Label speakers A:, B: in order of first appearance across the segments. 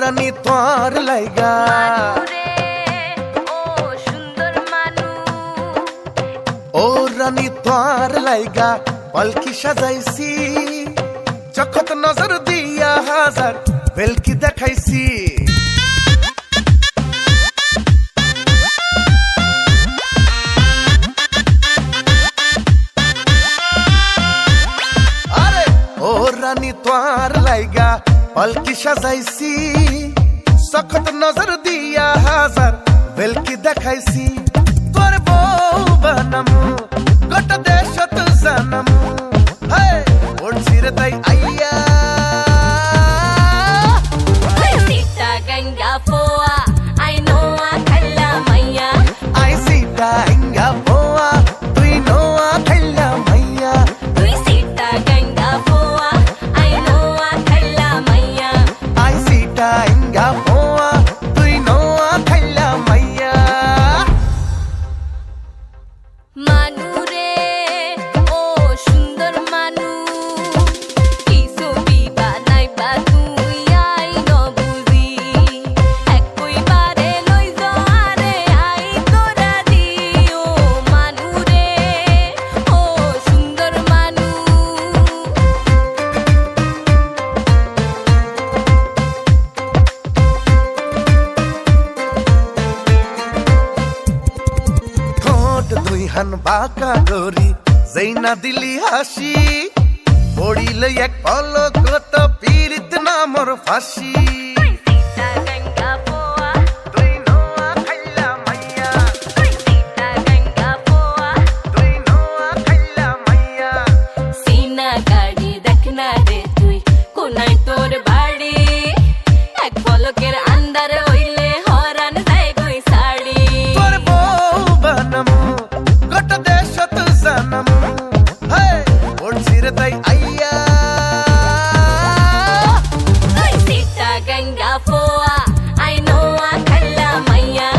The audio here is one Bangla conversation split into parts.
A: রানী তোর লাইগা ও রানী তোর লাইগা পালকি সাজাইছি চখত নজর দিয়া হাজার বেলকি দেখাইছি আরে ও রানী তোর লাইগা পালকি সাজাইছি চখত নজর দিয়া হাজার বেলকি দেখাইছি তোর বউ বানামু গোটা দেশত জানামু ওড়ছি রে তাই আইয়া
B: Sita ganga poa, I know I khalla maiya.
A: আই সীতা হিঙ্গা পোয়া তুই নোয়া খাইলা মাইয়া
B: Tui sita ganga poa, I know I khalla maiya.
A: আই সীতা হিঙ্গা পোয়া তুই নোয়া খাইলা মাইয়া
B: Manu re, oh sundar manu. Kisu biba nai ba tui ai no buzi. Ekoi bare loi jare ai tora di. Oh manu re, oh sundar manu.
A: ঠোঁট দুই হান বাঁকা করি যেই না দিলি হাসি পড়িলে এক পলকত পীড়িত না মোর ফাঁসি
B: Sita ganga poa,
A: তুই নোয়া খাইলা মাইয়া
B: sita ganga poa.
A: তুই নোয়া খাইলা মাইয়া
B: সিনা গাড়ি দেখনা রে তুই কোনায় তোর বাড়ি এক পলকের আন্দার হইলে হরান যায় কই শাড়ি
A: তোর বউ বানামু গোটা দেশত জানামু ওড়ছি রে তাই আইয়া
B: তুই সীতা গঙ্গা পোয়া আই নো আ খাল্লা মাইয়া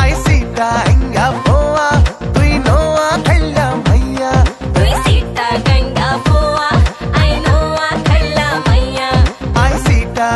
A: আই সীতা হিঙ্গা পোয়া তুই নোয়া খাইলা মাইয়া
B: তুই সীতা গঙ্গা পোয়া আই নো আ খাল্লা মাইয়া
A: আই সীতা